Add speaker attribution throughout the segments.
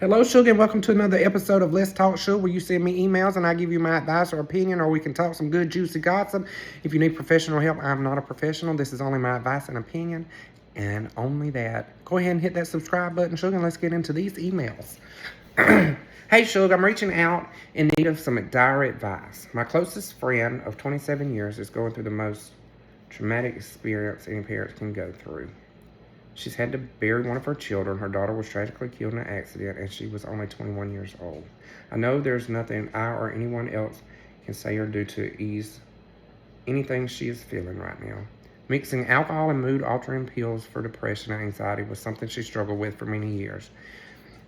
Speaker 1: Hello, Sugar, and welcome to another episode of Let's Talk Shug, where you send me emails and I give you my advice or opinion, or we can talk some good, juicy gossip. If you need professional help, I'm not a professional. This is only my advice and opinion, and only that. Go ahead and hit that subscribe button, Sugar, and let's get into these emails. Hey, Sugar, I'm reaching out in need of some dire advice. My closest friend of 27 years is going through the most traumatic experience any parents can go through. She's had to bury one of her children. Her daughter was tragically killed in an accident, and she was only 21 years old. I know there's nothing I or anyone else can say or do to ease anything she is feeling right now. Mixing alcohol and mood-altering pills for depression and anxiety was something she struggled with for many years.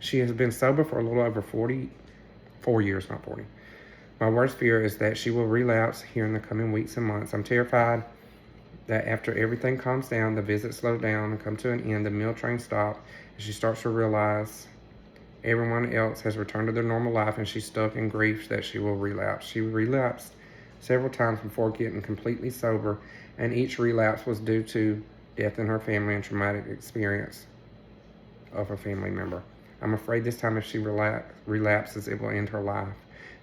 Speaker 1: She has been sober for a little over 4 years, not 40. My worst fear is that she will relapse here in the coming weeks and months. I'm terrified that after everything calms down, the visits slow down and come to an end, the meal train stops, and she starts to realize everyone else has returned to their normal life, and she's stuck in grief that she will relapse. She relapsed several times before getting completely sober, and each relapse was due to death in her family and traumatic experience of a family member. I'm afraid this time if she relapses, it will end her life.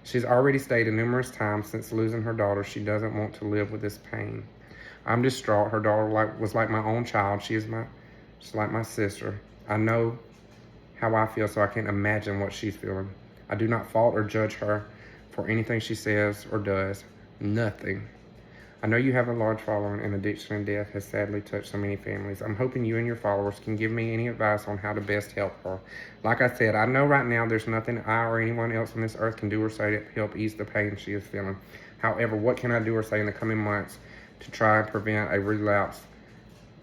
Speaker 1: She's already stated numerous times since losing her daughter she doesn't want to live with this pain. I'm distraught. Her daughter was like my own child. She's like my sister. I know how I feel, so I can't imagine what she's feeling. I do not fault or judge her for anything she says or does. Nothing. I know you have a large following, and addiction and death has sadly touched so many families. I'm hoping you and your followers can give me any advice on how to best help her. Like I said, I know right now there's nothing I or anyone else on this earth can do or say to help ease the pain she is feeling. However, what can I do or say in the coming months to try and prevent a relapse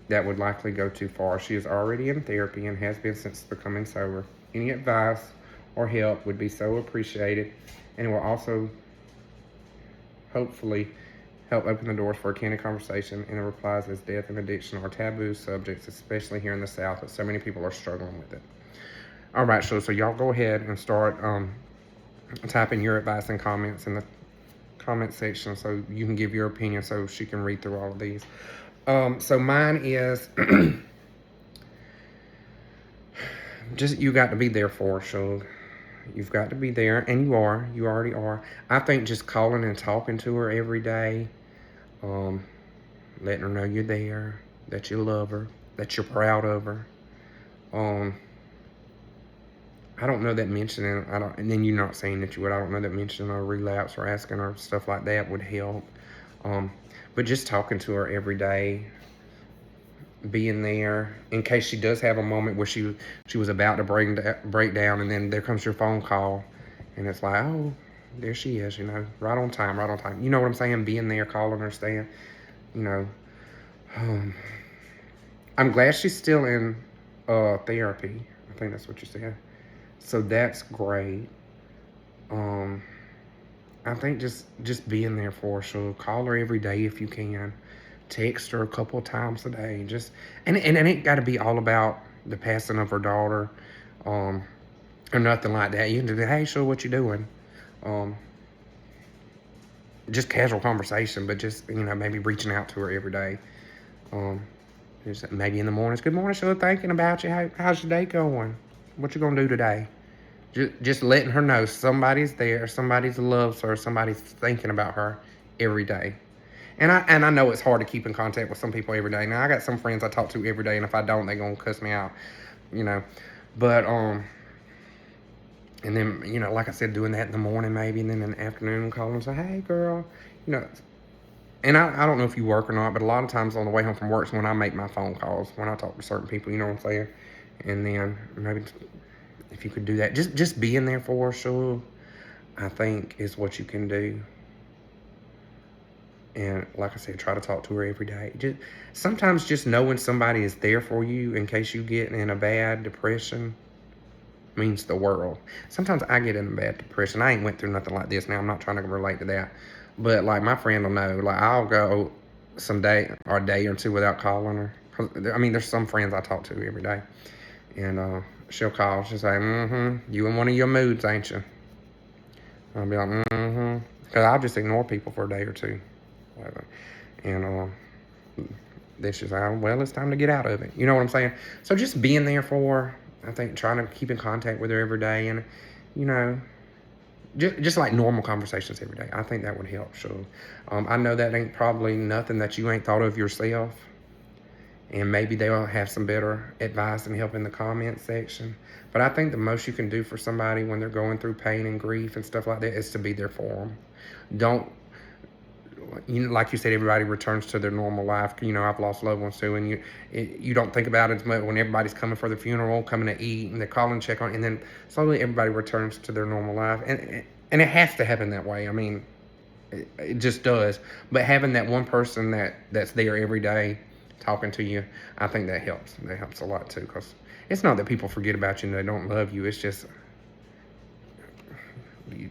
Speaker 1: that would likely go too far? She is already in therapy and has been since becoming sober. Any advice or help would be so appreciated, and it will also hopefully help open the doors for a candid conversation and the replies, as death and addiction are taboo subjects, especially here in the South, but so many people are struggling with it. All right, so y'all go ahead and start typing your advice and comments in the comment section so you can give your opinion so she can read through all of these. So mine is just, you got to be there for her, Shug. You've got to be there, and you already are. I think just calling and talking to her every day, letting her know you're there, that you love her, that you're proud of her. I don't know that mentioning, and then you're not saying that you would, I don't know that mentioning a relapse or asking her stuff like that would help. But just talking to her every day, being there in case she does have a moment where she was about to break down, and then there comes your phone call, and it's like, oh, there she is, right on time. You know what I'm saying? Being there, calling her, staying, I'm glad she's still in therapy. I think that's what you said. So that's great. I think just being there for her. So call her every day if you can. Text her a couple of times a day. And it ain't got to be all about the passing of her daughter, or nothing like that. You can do, hey, so what you doing? Just casual conversation, but just maybe reaching out to her every day. Just maybe in the mornings. Good morning, Sheila. Thinking about you. How's your day going? What you gonna do today? Just letting her know somebody's there, somebody loves her, somebody's thinking about her every day. And I know it's hard to keep in contact with some people every day. Now I got some friends I talk to every day, and if I don't, they gonna cuss me out, But and then like I said, doing that in the morning maybe, and then in the afternoon, calling and say, hey girl, And I don't know if you work or not, but a lot of times on the way home from work is when I make my phone calls, when I talk to certain people, you know what I'm saying? And then maybe if you could do that, just being there for her, sure, I think is what you can do. And like I said, try to talk to her every day. Sometimes just knowing somebody is there for you in case you get in a bad depression means the world. Sometimes I get in a bad depression. I ain't went through nothing like this. Now I'm not trying to relate to that. But like my friend will know, like I'll go a day or two without calling her. I mean, there's some friends I talk to every day, and she'll call. She'll say, you in one of your moods, ain't you? I'll be like, because I'll just ignore people for a day or two, and then she's like, well, it's time to get out of it. You know what I'm saying? So just being there for her, I think trying to keep in contact with her every day and, you know, just like normal conversations every day. I think that would help. So I know that ain't probably nothing that you ain't thought of yourself. And maybe they'll have some better advice and help in the comment section. But I think the most you can do for somebody when they're going through pain and grief and stuff like that is to be there for them. Don't, you know, like you said, everybody returns to their normal life. You know, I've lost loved ones too, and you don't think about it as much when everybody's coming for the funeral, coming to eat, and they're calling, check on, and then slowly everybody returns to their normal life, and it has to happen that way. I mean, it just does. But having that one person that's there every day talking to you, I think that helps. That helps a lot too, because it's not that people forget about you and they don't love you. It's just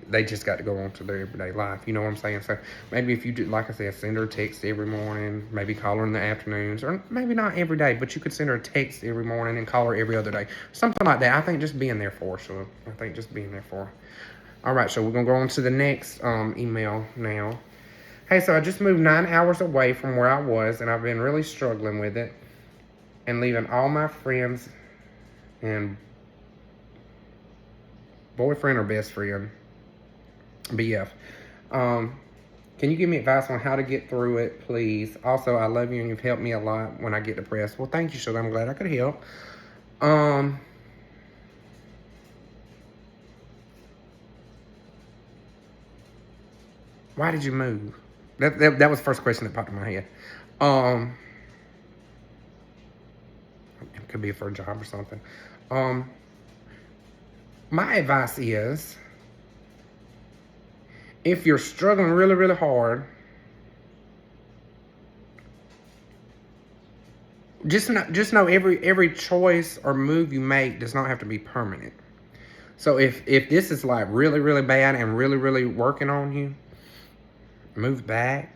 Speaker 1: they just got to go on to their everyday life. You know what I'm saying? So maybe if you do, like I said, send her a text every morning, maybe call her in the afternoons, or maybe not every day, but you could send her a text every morning and call her every other day. Something like that. I think just being there for her. So I think just being there for her. All right, so we're going to go on to the next email now. Hey, so I just moved 9 hours away from where I was, and I've been really struggling with it and leaving all my friends and boyfriend or best friend, BF. Can you give me advice on how to get through it, please? Also, I love you and you've helped me a lot when I get depressed. Well, thank you, Shug. I'm glad I could help. Why did you move? That was the first question that popped in my head. It could be for a job or something. My advice is, if you're struggling really, really hard, just know every choice or move you make does not have to be permanent. So if this is like really, really bad and really, really working on you, move back.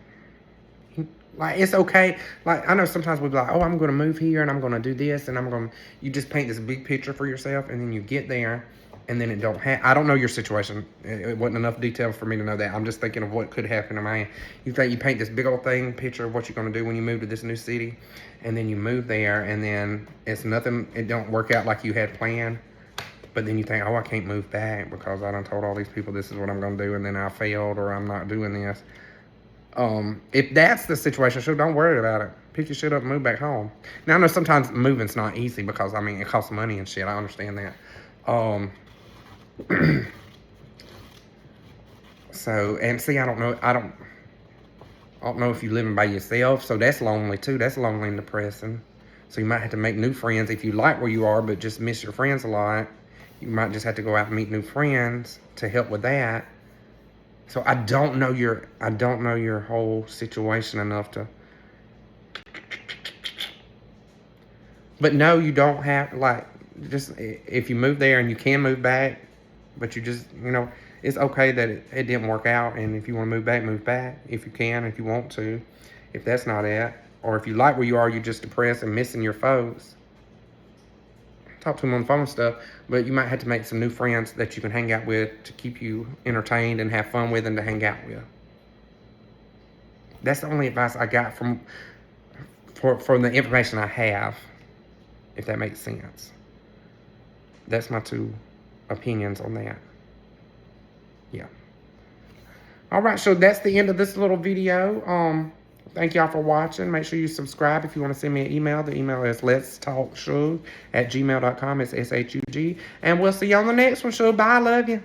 Speaker 1: Like, it's okay. Like, I know sometimes we'll be like, oh, I'm going to move here and I'm going to do this and you just paint this big picture for yourself, and then you get there and then it don't happen. I don't know your situation. It wasn't enough detail for me to know that. I'm just thinking of what could happen to me. You think you paint this big old picture of what you're going to do when you move to this new city, and then you move there and then it's nothing, it don't work out like you had planned. But then you think, oh, I can't move back because I done told all these people this is what I'm going to do, and then I failed, or I'm not doing this. If that's the situation, so don't worry about it. Pick your shit up and move back home. Now, I know sometimes moving's not easy because, I mean, it costs money and shit. I understand that. So, and see, I don't know if you're living by yourself, so that's lonely too. That's lonely and depressing. So you might have to make new friends if you like where you are, but just miss your friends a lot. You might just have to go out and meet new friends to help with that. So I don't know your whole situation enough to. But no, you don't have, like, just if you move there and you can move back, but you just, you know, it's okay that it didn't work out. And if you want to move back if you can, if you want to, if that's not it. Or if you like where you are, you're just depressed and missing your folks, talk to them on the phone and stuff, but you might have to make some new friends that you can hang out with to keep you entertained and have fun with and to hang out with. That's the only advice I got from the information I have, if that makes sense. That's my 2 opinions on that. Yeah. All right, so that's the end of this little video. Thank y'all for watching. Make sure you subscribe if you want to send me an email. The email is letstalkshug@gmail.com. It's SHUG. And we'll see you on the next one, Shug. Bye. I love you.